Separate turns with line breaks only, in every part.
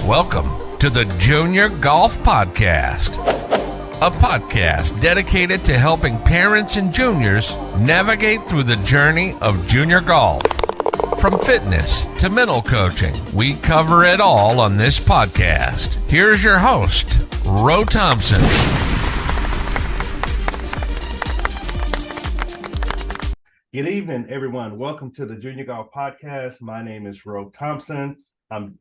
Welcome to the Junior Golf Podcast, a podcast dedicated to helping parents and juniors navigate through the journey of junior golf. From fitness to mental coaching, we cover it all on this podcast. Here's your host, Ro Thompson.
Good evening, everyone. Welcome to the Junior Golf Podcast. My name is Ro Thompson.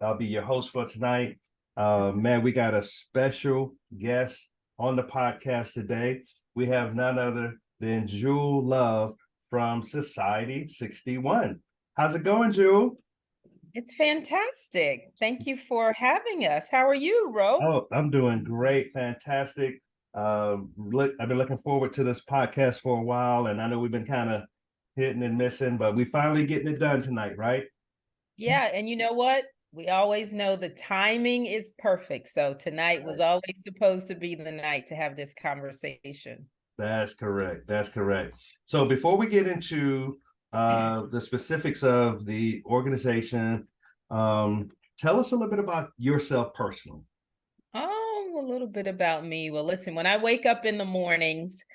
I'll be your host for tonight. Man, we got a special guest on the podcast today. We have none other than Jewel Love from Society 61. How's it going, Jewel?
It's fantastic. Thank you for having us. How are you, Ro?
Oh, I'm doing great. Fantastic. I've been looking forward to this podcast for a while, and I know we've been kind of hitting and missing, but we finally getting it done tonight, right?
Yeah, and you know what? We always know the timing is perfect. So tonight was always supposed to be the night to have this conversation.
That's correct. That's correct. So before we get into the specifics of the organization, tell us a little bit about yourself personally.
Oh, a little bit about me. Well, listen, when I wake up in the mornings,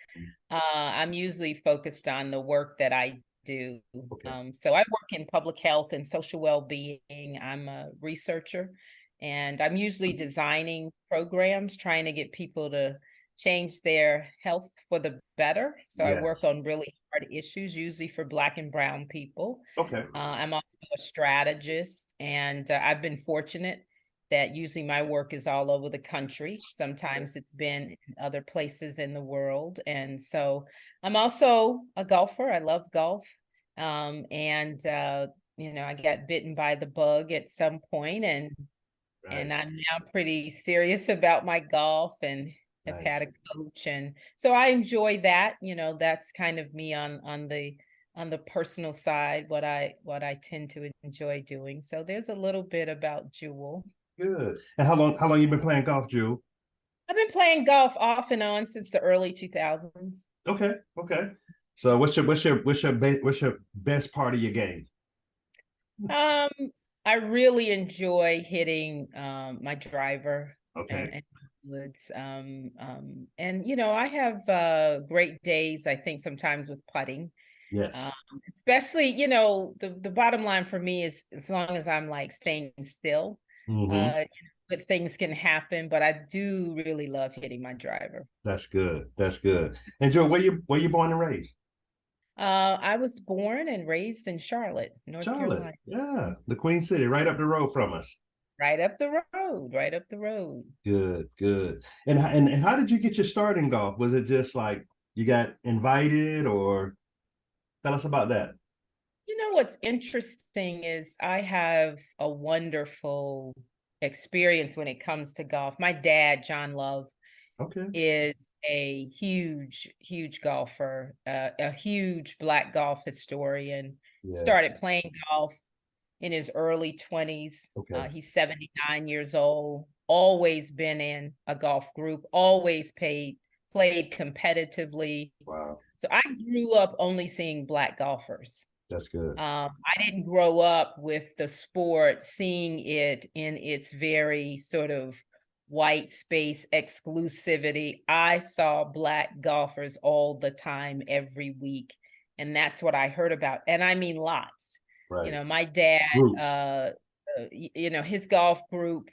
I'm usually focused on the work that I do.
Okay.
So I work in public health and social well-being. I'm a researcher, and I'm usually designing programs, trying to get people to change their health for the better. So I work
Yes.
on really hard issues, usually for Black and Brown people.
Okay.
I'm also a strategist, and I've been fortunate that usually my work is all over the country. Sometimes it's been in other places in the world. And so I'm also a golfer. I love golf. I got bitten by the bug at some point, and I'm now pretty serious about my golf and have had a coach. And so I enjoy that. That's kind of me on the personal side, what I tend to enjoy doing. So there's a little bit about Jewel.
Good. And how long you been playing golf, Jewel?
I've been playing golf off and on since the early 2000s.
Okay. So what's your best part of your game?
I really enjoy hitting my driver.
Okay.
And woods. I have great days, I think, sometimes with putting.
Yes.
Especially, the bottom line for me is as long as I'm like staying still, good things can happen, but I do really love hitting my driver.
That's good. And Joe, where you born and raised?
I was born and raised in Charlotte, North Carolina.
Yeah, the Queen City, right up the road from us.
Right up the road.
Good. And how did you get your start in golf? Was it just like you got invited, or tell us about that?
What's interesting is I have a wonderful experience when it comes to golf. My dad, John Love, is a huge golfer, a huge Black golf historian. Yes. Started playing golf in his early 20s. He's 79 years old, always been in a golf group, always played competitively.
Wow.
So I grew up only seeing Black golfers.
That's good.
I didn't grow up with the sport, seeing it in its very sort of white space exclusivity. I saw Black golfers all the time, every week. And that's what I heard about. And I mean, lots.
Right.
My dad, his golf group,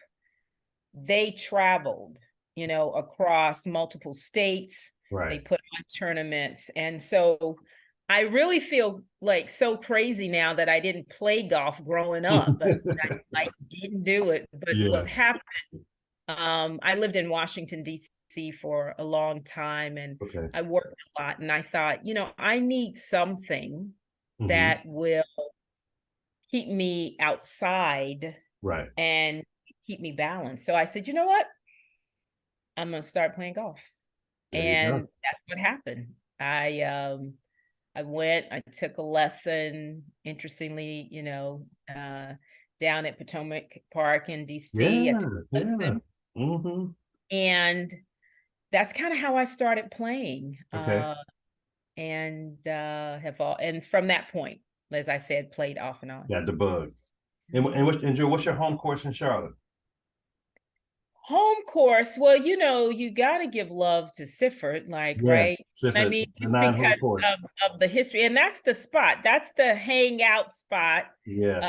they traveled, across multiple states.
Right.
They put on tournaments. And so I really feel like so crazy now that I didn't play golf growing up, but I didn't do it. But what happened, I lived in Washington, D.C. for a long time, and I worked a lot. And I thought, I need something that will keep me outside and keep me balanced. So I said, you know what? I'm going to start playing golf. And that's what happened. I went, I took a lesson, interestingly, down at Potomac Park in DC. And that's kind of how I started playing. And from that point, as I said, played off and on.
Got the bug. And Joe, what's your home course in Charlotte?
Home course. Well, you got to give love to Sifford, like,
Yeah,
right? I
Sifford,
mean,
the
just because
nine-hole course.
of the history. And that's the spot. That's the hangout spot,
Yeah.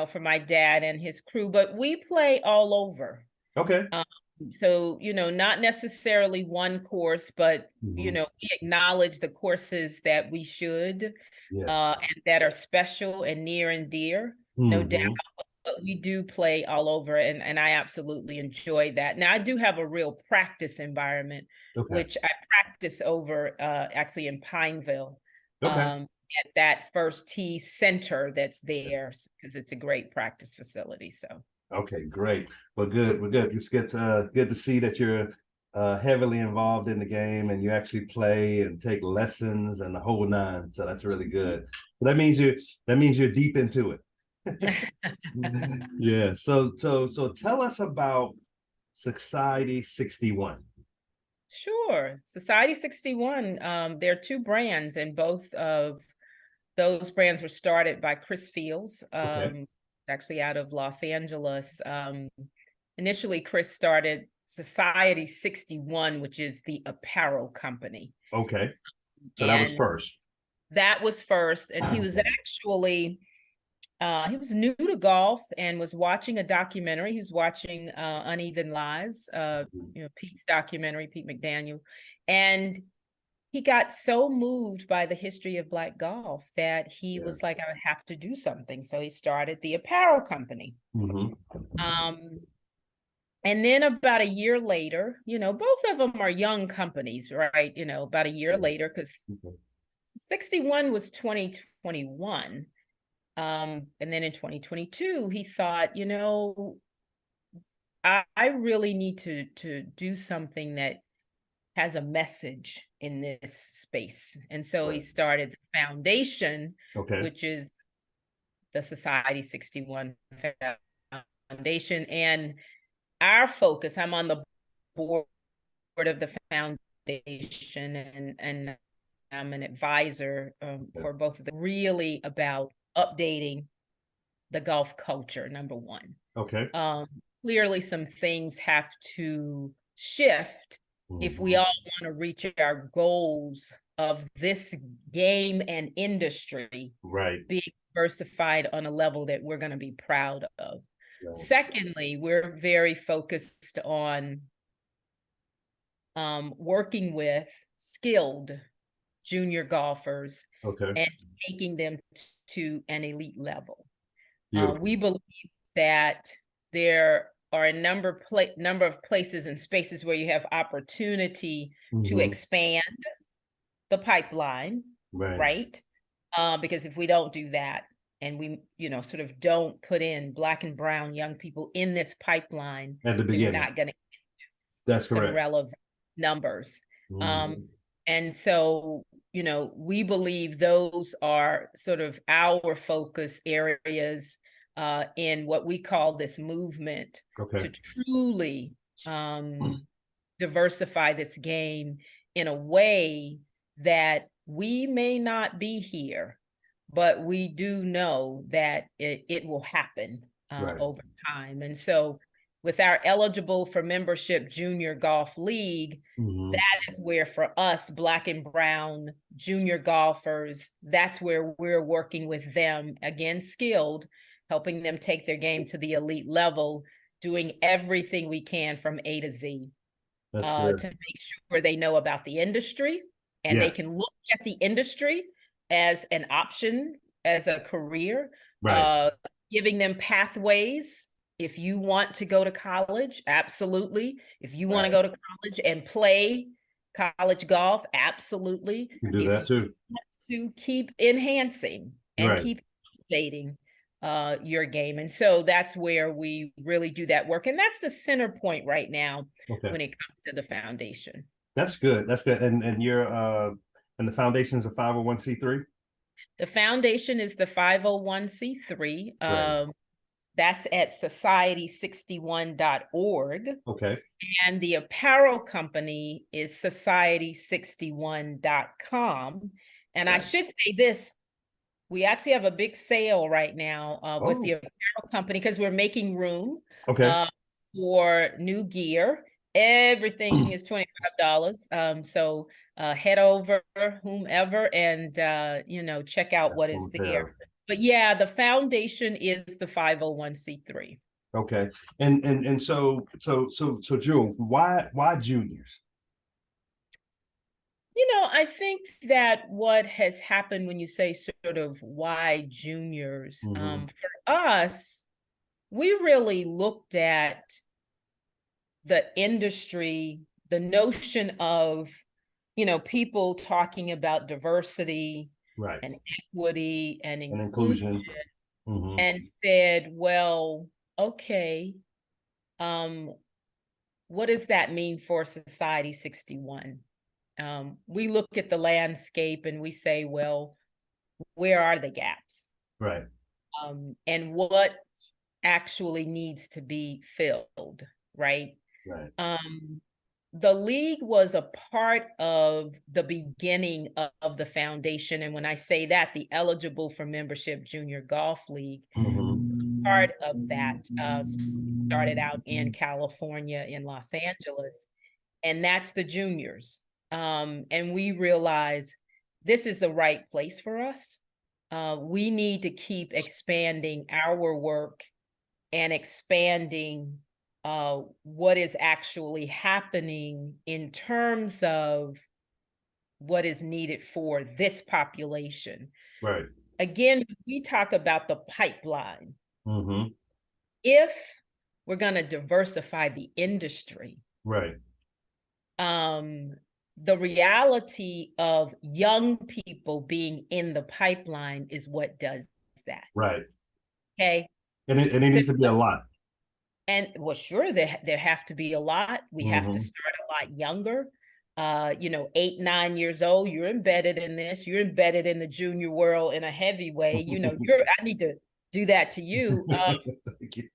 for my dad and his crew. But we play all over.
Okay.
So, not necessarily one course, but,
Mhm.
we acknowledge the courses that we should,
Yes.
and that are special and near and dear, no doubt.
Mhm.
But we do play all over, and I absolutely enjoy that. Now, I do have a real practice environment,
Okay.
which I practice over actually in Pineville,
Okay.
at that First Tee Center that's there, because it's a great practice facility. So.
Okay, great. Well, good. We're good. It's good to see that you're heavily involved in the game and you actually play and take lessons and the whole nine. So that's really good. That means you're deep into it. Yeah. So tell us about Society 61.
Sure. Society 61, there are two brands, and both of those brands were started by Chris Fields,
Okay.
actually out of Los Angeles. Initially, Chris started Society 61, which is the apparel company.
Okay. So that was
And
first.
that was first. And he was actually, he was new to golf and was watching a documentary. He was watching Uneven Lives, Pete's documentary, Pete McDaniel. And he got so moved by the history of Black golf that he was like, I would have to do something. So he started the apparel company.
Mhm.
And then about a year later, both of them are young companies, right? About a year later, because 61 was 2021. And then in 2022, he thought, I really need to do something that has a message in this space. And so he started the foundation,
Okay.
which is the Society 61 Foundation. And our focus, I'm on the board of the foundation, and I'm an advisor for both of them, really about updating the golf culture, number one.
Okay.
Clearly, some things have to shift if we all want to reach our goals of this game and industry being diversified on a level that we're going to be proud of. Right. Secondly, we're very focused on working with skilled junior golfers and taking them to an elite level. We believe that there are a number of places and spaces where you have opportunity to expand the pipeline, right? Because if we don't do that, and we, sort of don't put in Black and brown young people in this pipeline
at the beginning,
we're not going to
get
some relevant numbers. And so, we believe those are sort of our focus areas in what we call this movement to truly diversify this game in a way that we may not be here, but we do know that it will happen over time. And so with our eligible for membership junior golf league, that is where for us, Black and brown junior golfers, that's where we're working with them, again, skilled, helping them take their game to the elite level, doing everything we can from A to Z to make sure they know about the industry and they can look at the industry as an option, as a career, giving them pathways. If you want to go to college, absolutely. If you want to go to college and play college golf, absolutely.
You can do that too.
To keep enhancing and keep updating your game. And so that's where we really do that work. And that's the center point right now when it comes to the foundation.
That's good. That's good. And you're and the foundation's a 501c3?
The foundation is the 501c3. That's at society61.org.
Okay.
And the apparel company is society61.com. And I should say this, we actually have a big sale right now with the apparel company because we're making room for new gear. Everything is $25. So head over, whomever, and check out what is there. But yeah, the foundation is the 501c3.
Okay. And so Jewel, why juniors?
I think that what has happened when you say sort of why juniors, for us, we really looked at the industry, the notion of, people talking about diversity,
Right.
and equity and
And
inclusion, and said, well, okay, what does that mean for Society 61? We look at the landscape and we say, well, where are the gaps?
Right.
And what actually needs to be filled, right?
Right.
The league was a part of the beginning of the foundation. And when I say that, the eligible for membership Junior Golf League, part of that, started out in California, in Los Angeles, and that's the juniors. And we realize this is the right place for us. We need to keep expanding our work and expanding what is actually happening in terms of what is needed for this population.
Right.
Again, we talk about the pipeline.
Mm-hmm.
If we're going to diversify the industry,
right,
the reality of young people being in the pipeline is what does that.
right.
Okay.
And it needs to be a lot.
And well, sure, there have to be a lot. We have to start a lot younger. 8, 9 years old, you're embedded in this, you're embedded in the junior world in a heavy way. I need to do that to you.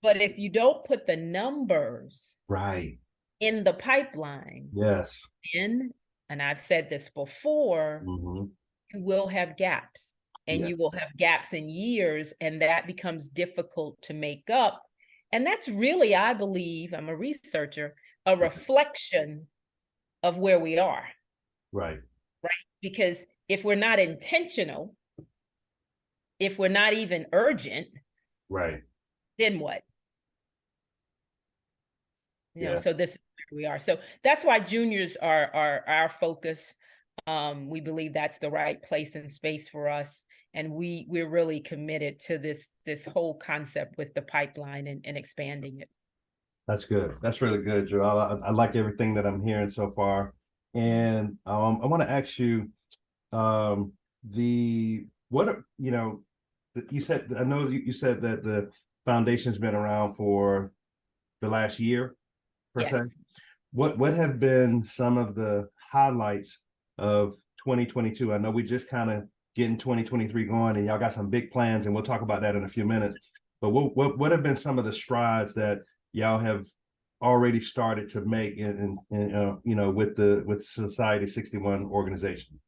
But if you don't put the numbers
right
in the pipeline,
yes,
and I've said this before, you will have gaps, and you will have gaps in years, and that becomes difficult to make up. And that's really, I believe, I'm a researcher, a reflection of where we are.
Right.
Because if we're not intentional, if we're not even urgent,
right,
then what? So this is where we are. So that's why juniors are our focus. We believe that's the right place and space for us. And we're really committed to this whole concept with the pipeline and expanding it.
That's good. That's really good, Joel. I like everything that I'm hearing so far. And I want to ask you, you said, I know you said that the foundation's been around for the last year, per se. What have been some of the highlights of 2022? I know we just kind of getting 2023 going, and y'all got some big plans, and we'll talk about that in a few minutes. But what have been some of the strides that y'all have already started to make with the Society 61 organization?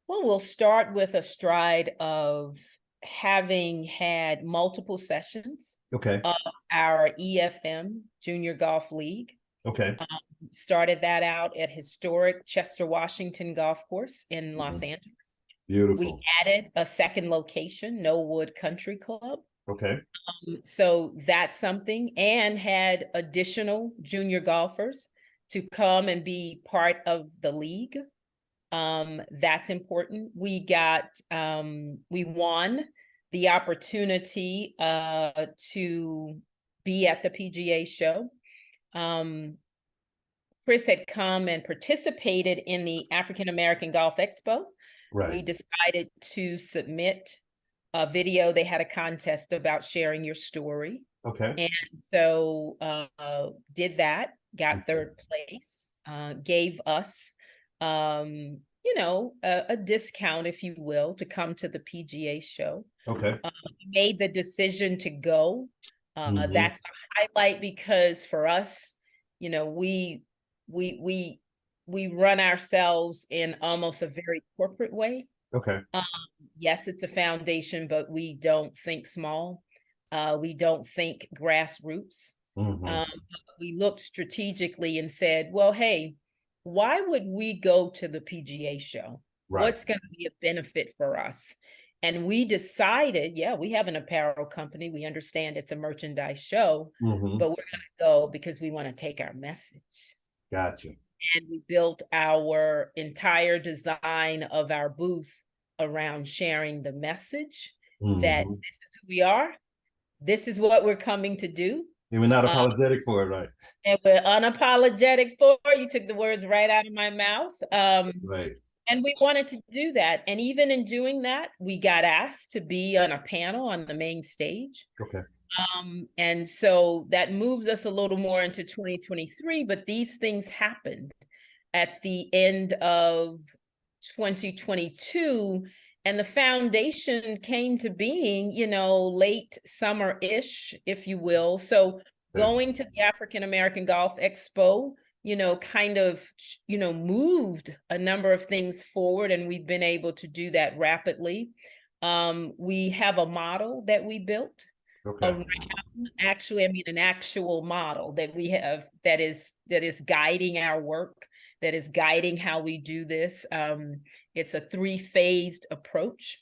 Well, we'll start with a stride of having had multiple sessions of our EFM Junior Golf League. Started that out at historic Chester, Washington Golf Course in Los Angeles.
Beautiful.
We added a second location, Knollwood Country Club. So that's something, and had additional junior golfers to come and be part of the league. That's important. We won the opportunity to be at the PGA show. Chris had come and participated in the African American Golf Expo. We decided to submit a video. They had a contest about sharing your story. And so did that, got third place, gave us a discount, if you will, to come to the PGA show. Made the decision to go. That's a highlight, because for us, we run ourselves in almost a very corporate way. Yes, it's a foundation, but we don't think small. We don't think grassroots. We looked strategically and said, well, hey, why would we go to the PGA show?
Right.
What's going to be a benefit for us? And we decided, yeah, we have an apparel company. We understand it's a merchandise show, but we're going to go because we want to take our message.
Gotcha.
And we built our entire design of our booth around sharing the message that this is who we are. This is what we're coming to do.
And we're not apologetic for it, right?
And we're unapologetic for it. You took the words right out of my mouth.
Right.
And we wanted to do that. And even in doing that, we got asked to be on a panel on the main stage.
Okay.
And so that moves us a little more into 2023, but these things happened at the end of 2022. And the foundation came to being, late summer-ish, if you will. So going to the African American Golf Expo, kind of, moved a number of things forward, and we've been able to do that rapidly. We have a model that we built around, an actual model that we have that is guiding our work, that is guiding how we do this. It's a 3-phased approach.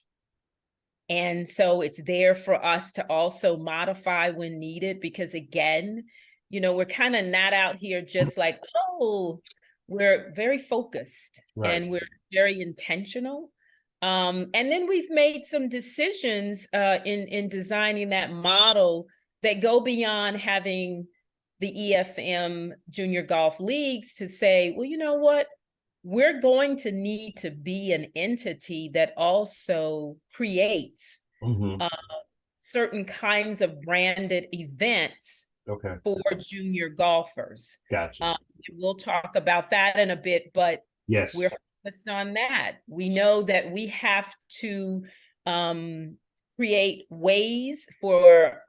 And so it's there for us to also modify when needed, because again, we're kind of not out here just like, oh, we're very focused and we're very intentional. And then we've made some decisions in designing that model that go beyond having the EFM junior golf leagues to say, well, you know what? We're going to need to be an entity that also creates certain kinds of branded events for junior golfers.
Gotcha.
We'll talk about that in a bit, but
yes,
we're focused on that. We know that we have to create ways for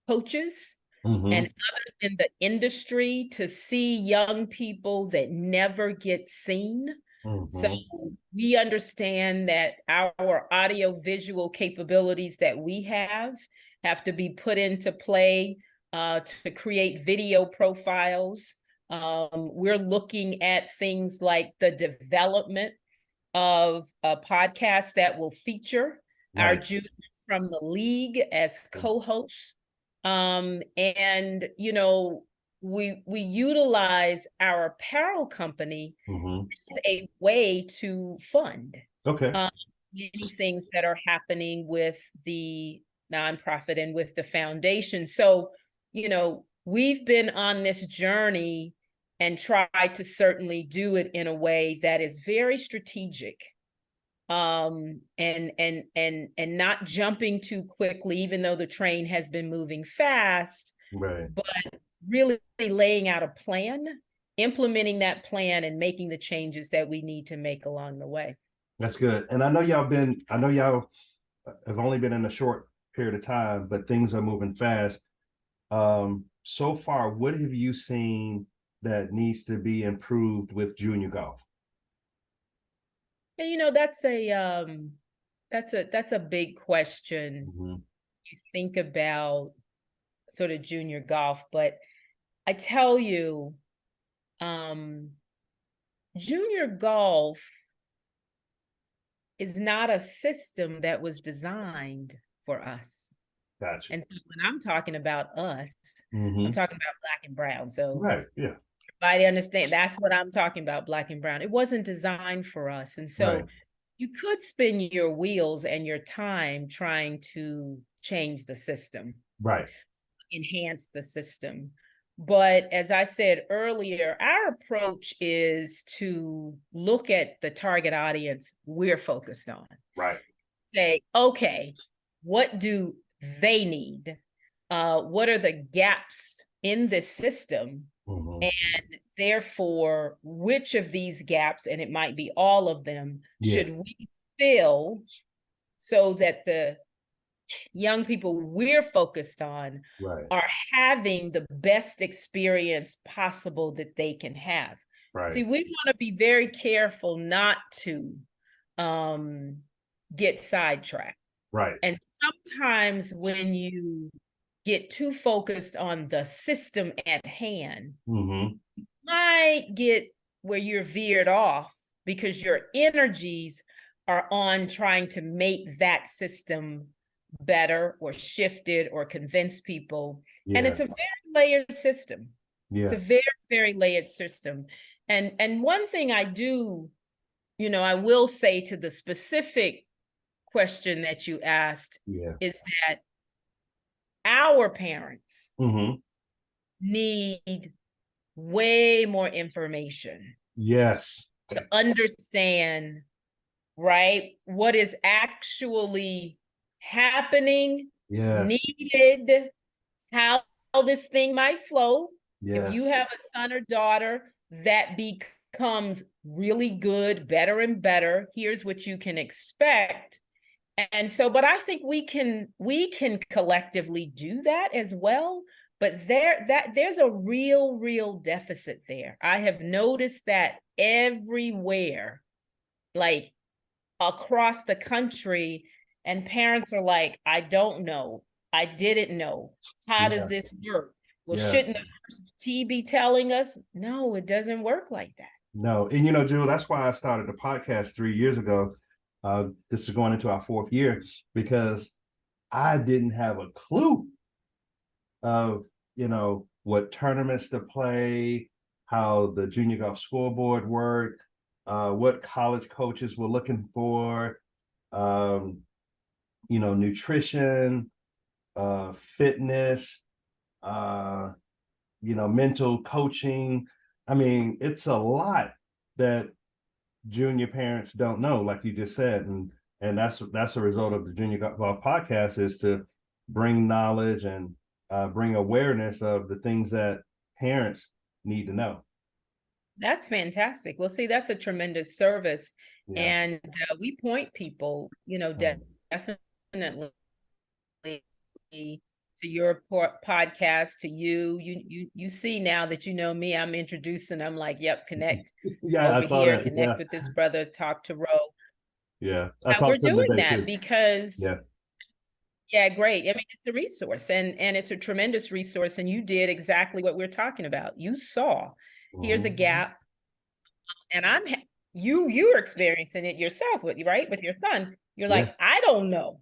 coaches and others in the industry to see young people that never get seen. So we understand that our audio visual capabilities that we have to be put into play to create video profiles. We're looking at things like the development of a podcast that will feature our juniors from the league as co-hosts. And, we utilize our apparel company as a way to fund many things that are happening with the nonprofit and with the foundation. So, we've been on this journey and tried to certainly do it in a way that is very strategic. And not jumping too quickly, even though the train has been moving fast, but really laying out a plan, implementing that plan, and making the changes that we need to make along the way.
That's good. And I know y'all have only been in a short period of time, but things are moving fast. So far, what have you seen that needs to be improved with junior golf?
And that's a big question. You think about sort of junior golf, but I tell you, junior golf is not a system that was designed for us.
Gotcha.
And so when I'm talking about us, I'm talking about Black and Brown. So everybody understand that's what I'm talking about, Black and Brown. It wasn't designed for us. And so you could spin your wheels and your time trying to change the system, enhance the system. But as I said earlier, our approach is to look at the target audience we're focused on. Say, okay, what do they need? What are the gaps in this system? And therefore, which of these gaps, and it might be all of them, should we fill so that the young people we're focused on are having the best experience possible that they can have? See, we want to be very careful not to get sidetracked. And sometimes when you get too focused on the system at hand,
Mm-hmm.
you might get where you're veered off because your energies are on trying to make that system better or shifted or convince people. And
Yeah.
it's a very layered system. It's
Yeah.
a very, very layered system. And one thing I do, I will say to the specific question that you asked
Yeah.
is that our parents
Mm-hmm.
need way more information
Yes.
to understand, right, what is actually happening,
Yes.
needed, how this thing might flow. If you
Yes.
have a son or daughter that becomes really good, better and better, here's what you can expect. And so, but I think we can collectively do that as well. But there's a real deficit there. I have noticed that everywhere, like across the country, and parents are like, I don't know. I didn't know. How does
Yeah.
this work? Well,
Yeah.
shouldn't the T be telling us? No, it doesn't work like that.
No. And Jewel, that's why I started the podcast 3 years ago. This is going into our fourth year because I didn't have a clue of, what tournaments to play, how the junior golf scoreboard worked, what college coaches were looking for, um, nutrition, fitness, uh, mental coaching. I mean, it's a lot that junior parents don't know, like you just said, and that's a result of the Junior Golf podcast is to bring knowledge and bring awareness of the things that parents need to know.
That's fantastic. Well, see, that's a tremendous service.
Yeah.
And we point people, definitely to your podcast, to you. You see now that you know me, I'm introducing, I'm like, yep, connect
Yeah, I
over
saw
here,
that.
connect
Yeah.
with this brother, talk to Ro.
Yeah. I
We're
talked to him
doing
today
that
too.
because
Yeah.
yeah, great. I mean, it's a resource and it's a tremendous resource. And you did exactly what we're talking about. You saw, here's a
Mhm.
gap, and you're experiencing it yourself with your son. You're
Yeah.
like, I don't know.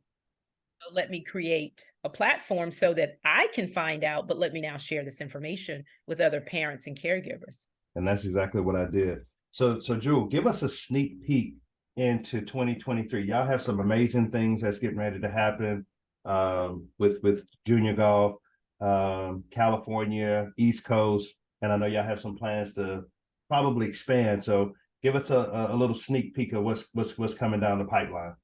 So let me create a platform so that I can find out, but let me now share this information with other parents and caregivers.
And that's exactly what I did. So Jewel, give us a sneak peek into 2023. Y'all have some amazing things that's getting ready to happen with junior golf, California, East Coast, and I know y'all have some plans to probably expand. So give us a little sneak peek of what's coming down the pipeline.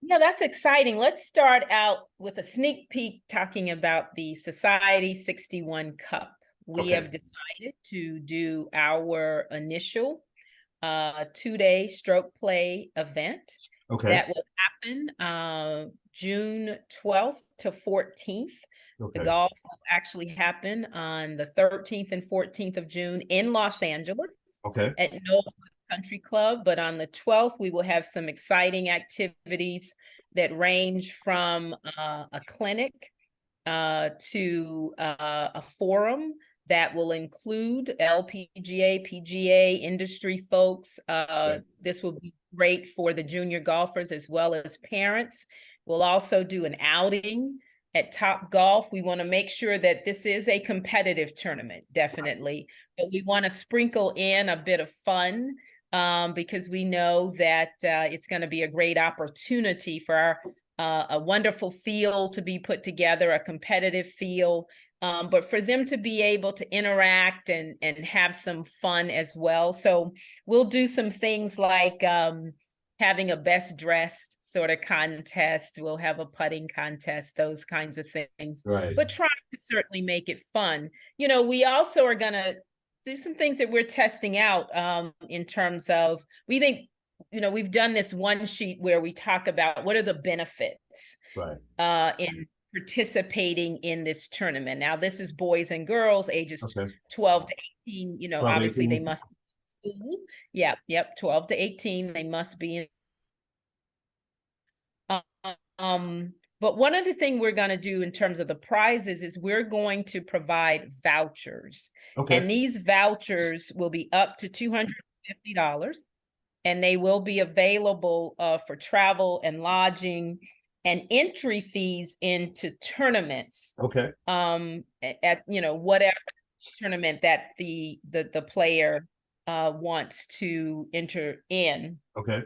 Yeah, that's exciting. Let's start out with a sneak peek talking about the Society 61 Cup. We
Okay.
have decided to do our initial 2-day stroke play event
Okay.
that will happen June 12th to 14th. The
Okay.
golf will actually happen on the 13th and 14th of June in Los Angeles
Okay.
at No Country Club. But on the 12th, we will have some exciting activities that range from a clinic to a forum that will include LPGA, PGA, industry folks.
Okay.
This will be great for the junior golfers as well as parents. We'll also do an outing at Top Golf. We want to make sure that this is a competitive tournament, definitely, but we want to sprinkle in a bit of fun because we know that it's going to be a great opportunity for our a wonderful field to be put together, a competitive field, but for them to be able to interact and have some fun as well. So we'll do some things like having a best dressed sort of contest. We'll have a putting contest, those kinds of things,
Right.
but trying to certainly make it fun. We also are going to do some things that we're testing out in terms of, we think, we've done this one sheet where we talk about what are the benefits
Right.
in participating in this tournament. Now, this is boys and girls ages
Okay.
12 to 18.
12,
Obviously
18.
they must be in school. Yeah, yep, 12 to 18. They must be in. But one of the things we're going to do in terms of the prizes is we're going to provide vouchers.
Okay.
And these vouchers will be up to $250, and they will be available for travel and lodging and entry fees into tournaments.
Okay.
At whatever tournament that the player wants to enter in.
Okay.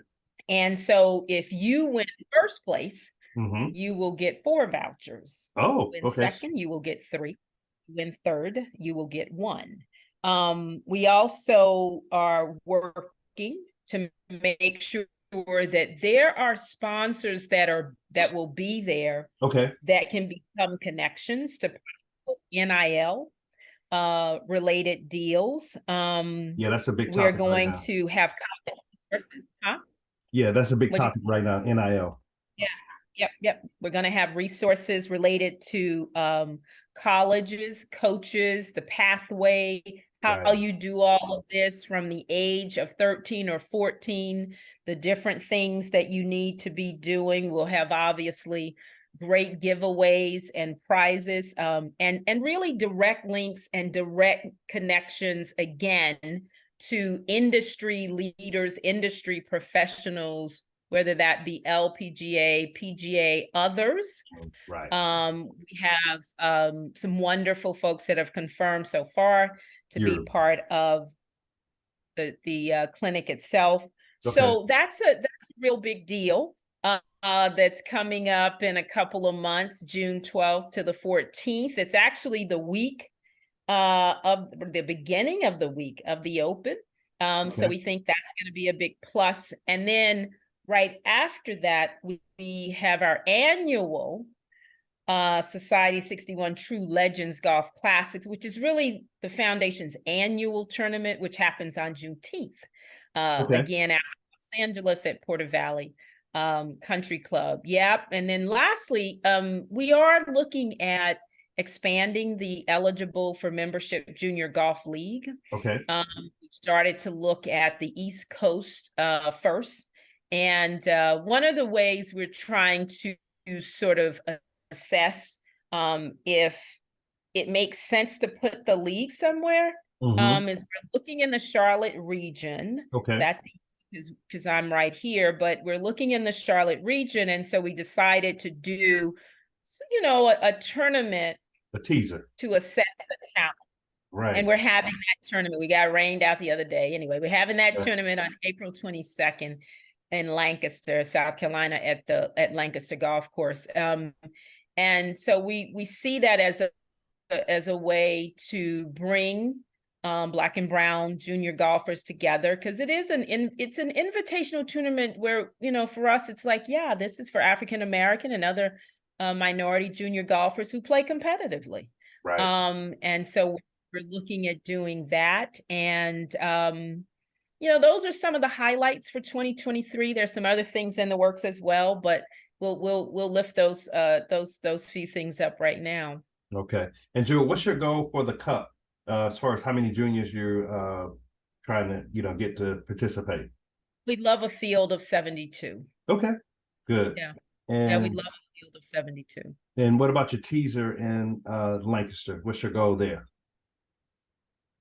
And so if you win first place,
Mm-hmm.
you will get 4 vouchers.
Oh,
win
okay.
second, you will get 3. Win third, you will get 1. We also are working to make sure that there are sponsors that will be there.
Okay.
That can become connections to NIL related deals.
Yeah, that's a big topic.
We're going
right now.
to have resources, huh?
Yeah, that's a big topic right now, NIL.
Yep. We're going to have resources related to colleges, coaches, the pathway, how you do all of this from the age of 13 or 14, the different things that you need to be doing. We'll have obviously great giveaways and prizes, and really direct links and direct connections again to industry leaders, industry professionals, whether that be LPGA, PGA, others.
Right.
We have some wonderful folks that have confirmed so far to be part of the clinic itself. Okay. So that's a real big deal. That's coming up in a couple of months, June 12th to the 14th. It's actually the week of the beginning of the week of the Open. So we think that's going to be a big plus. And then right after that, we have our annual Society 61 True Legends Golf Classics, which is really the foundation's annual tournament, which happens on Juneteenth. Again, out in Los Angeles at Porter Valley Country Club. Yep. And then lastly, we are looking at expanding the eligible for membership junior golf league. Okay. We've started to look at the East Coast first. And one of the ways we're trying to sort of assess if it makes sense to put the league somewhere is we're looking in the Charlotte region. Okay. That's because I'm right here, but we're looking in the Charlotte region. And so we decided to do, a tournament.
A teaser.
To assess the talent. Right. And we're having that tournament. We got rained out the other day. Anyway, we're having that tournament on April 22nd in Lancaster, South Carolina at Lancaster Golf Course. And so we see that as a way to bring Black and brown junior golfers together, because it's an invitational tournament where, for us, it's like, yeah, this is for African American and other minority junior golfers who play competitively. Right. And so we're looking at doing that. And, those are some of the highlights for 2023. There's some other things in the works as well, but we'll lift those few things up right now. Okay.
And Jewel, what's your goal for the Cup as far as how many juniors you're trying to, get to participate?
We'd love a field of 72.
Okay, good.
Yeah. And we'd love a field of 72.
And what about your teaser in Lancaster? What's your goal there?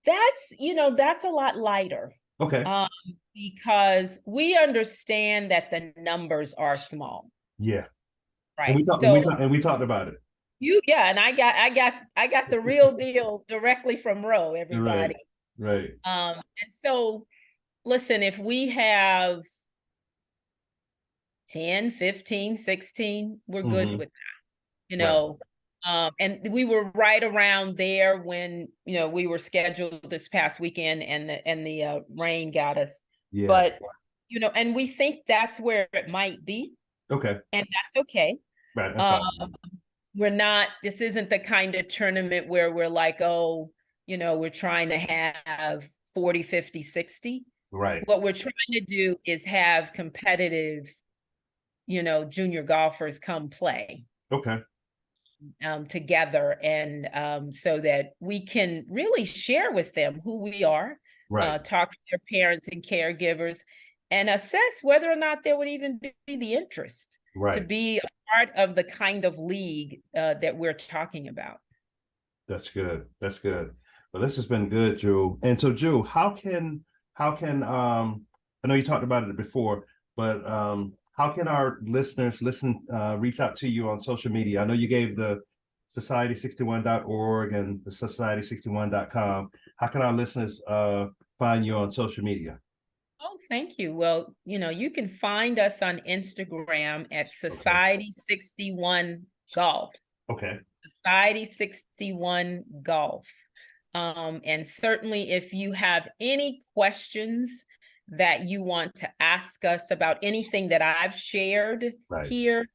That's a lot lighter. Okay. Because we understand that the numbers are small.
Yeah.
Right.
And we talked about it.
And I got the real deal directly from Ro, everybody.
Right.
And so listen, if we have 10, 15, 16, we're good with that. And we were right around there when, we were scheduled this past weekend and the rain got us. Yeah. But, and we think that's where it might be. Okay. And that's okay. Right. This isn't the kind of tournament where we're like, we're trying to have 40, 50, 60. Right. What we're trying to do is have competitive, junior golfers come play. Okay. Together, and so that we can really share with them who we are, talk to their parents and caregivers, and assess whether or not there would even be the interest. to be a part of the kind of league that we're talking about.
That's good. That's good. Well, this has been good, Jewel. And so, Jewel, how can I know you talked about it before, but how can our listeners reach out to you on social media? I know you gave the society61.org and the society61.com. How can our listeners find you on social media?
Oh, thank you. Well, you can find us on Instagram at Society61 Golf.
Okay.
Society61 Golf. And certainly if you have any questions that you want to ask us about anything that I've shared here,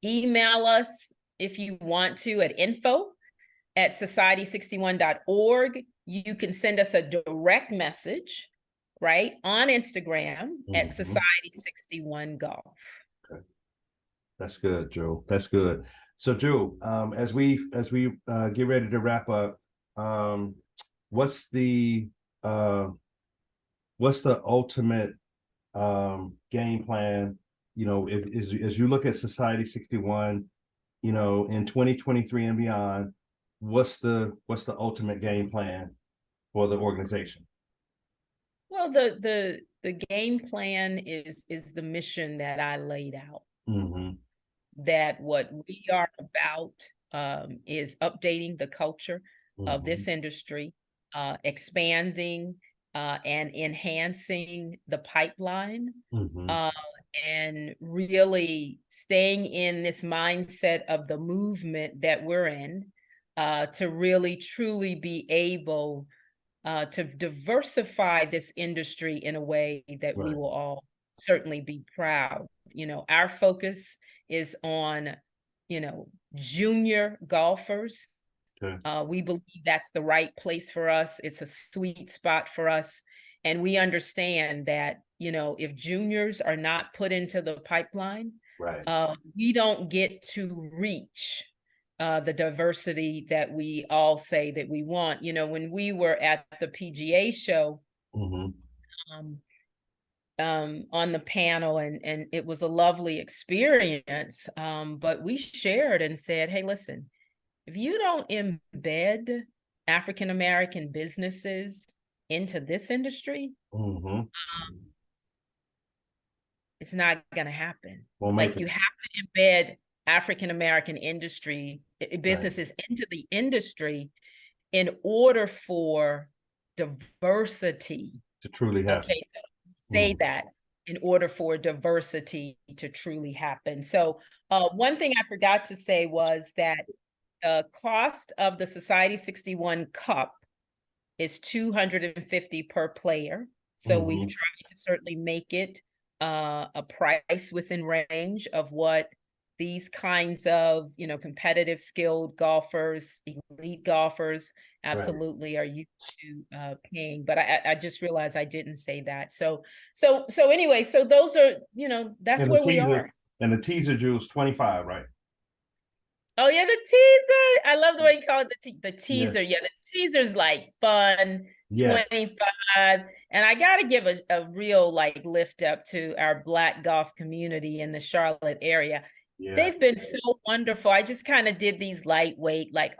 email us if you want to at info@society61.org. You can send us a direct message, right, on Instagram at Society61 Golf.
Okay. That's good, Joe. That's good. So, Joe, as we get ready to wrap up, what's the ultimate game plan? As you look at Society 61, in 2023 and beyond, what's the ultimate game plan for the organization?
Well, the game plan is the mission that I laid out. That what we are about is updating the culture of this industry, expanding and enhancing the pipeline, and really staying in this mindset of the movement that we're in, to really truly be able to diversify this industry in a way that we will all certainly be proud. Our focus is on, junior golfers. We believe that's the right place for us. It's a sweet spot for us. And we understand that, if juniors are not put into the pipeline, we don't get to reach the diversity that we all say that we want. When we were at the PGA show, on the panel, and it was a lovely experience, but we shared and said, hey, listen, if you don't embed African American businesses into this industry, it's not going to happen. You have to embed African American businesses into the industry in order for diversity
to truly happen.
Okay, so say that in order for diversity to truly happen. So one thing I forgot to say was that the cost of the Society 61 Cup is $250 per player. So we've tried to certainly make it a price within range of what these kinds of, competitive skilled golfers, elite golfers absolutely are used to paying. But I just realized I didn't say that. So anyway, so those are, that's where we are.
And the teaser, Jules, 25, right?
Oh yeah, the teaser. I love the way you call it the teaser. Yeah, the teaser's like fun. 25. And I gotta give a real lift up to our Black golf community in the Charlotte area. They've been so wonderful. I just kind of did these lightweight, let's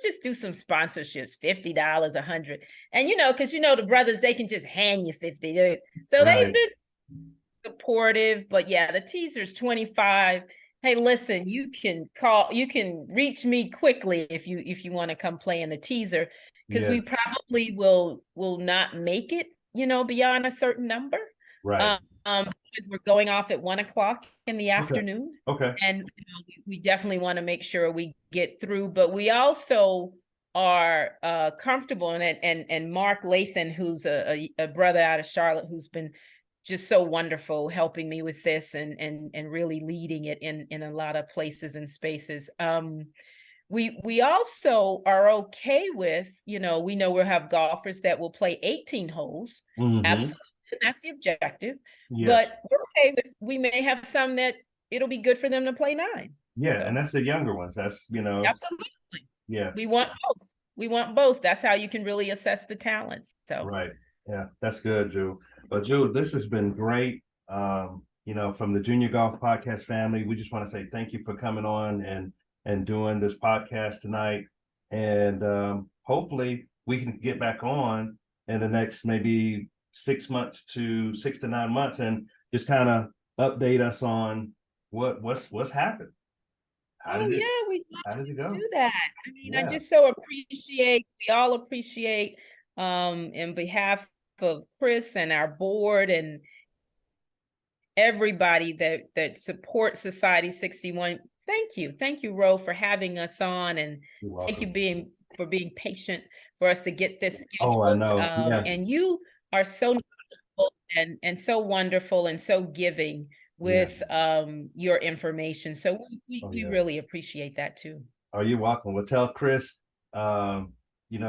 just do some sponsorships, $50, $100. And because the brothers, they can just hand you 50. So they've been supportive. But yeah, the teaser's 25. Hey, listen, you can reach me quickly if you want to come play in the teaser, because we probably will not make it, beyond a certain number. Because we're going off at 1:00 in the afternoon. And we definitely want to make sure we get through, but we also are comfortable and Mark Lathan, who's a brother out of Charlotte, who's been just so wonderful helping me with this and really leading it in a lot of places and spaces. We also are okay with, we know we'll have golfers that will play 18 holes. Absolutely. That's the objective. But we're okay with, we may have some that it'll be good for them to play 9.
And that's the younger ones. That's,
Absolutely.
Yeah.
We want both. That's how you can really assess the talents. So
Yeah, that's good, Drew. But Drew, this has been great. from the Junior Golf Podcast family, we just want to say thank you for coming on and doing this podcast tonight. And hopefully we can get back on in the next maybe 6 to 9 months and just kind of update us on what's happened.
We'd love to do that. I mean,
Yeah.
I just so appreciate, we all appreciate, in behalf of Chris and our board and everybody that supports Society 61. Thank you, Ro, for having us on, and thank you for being patient for us to get this scheduled.
Oh, I know.
And you are so knowledgeable and so wonderful and so giving with your information. So we really appreciate that too.
Oh, you're welcome. Well, tell Chris, we've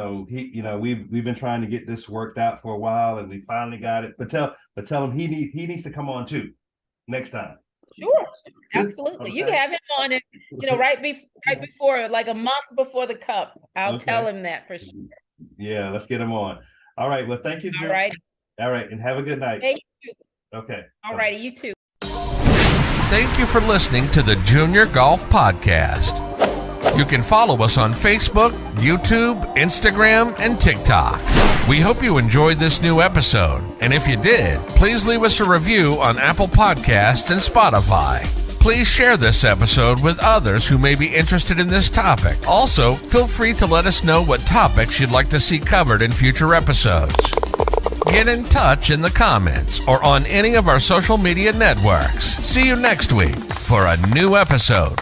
been trying to get this worked out for a while, and we finally got it. But tell him he needs to come on too next time.
Sure, absolutely. Okay. You can have him on it, right before, like a month before the Cup. I'll tell him that for sure.
Yeah, let's get him on. All right. Well, thank you, Jim. All right, and have a good night.
Thank you.
Okay.
All righty, you too.
Thank you for listening to the Junior Golf Podcast. You can follow us on Facebook, YouTube, Instagram, and TikTok. We hope you enjoyed this new episode, and if you did, please leave us a review on Apple Podcasts and Spotify. Please share this episode with others who may be interested in this topic. Also, feel free to let us know what topics you'd like to see covered in future episodes. Get in touch in the comments or on any of our social media networks. See you next week for a new episode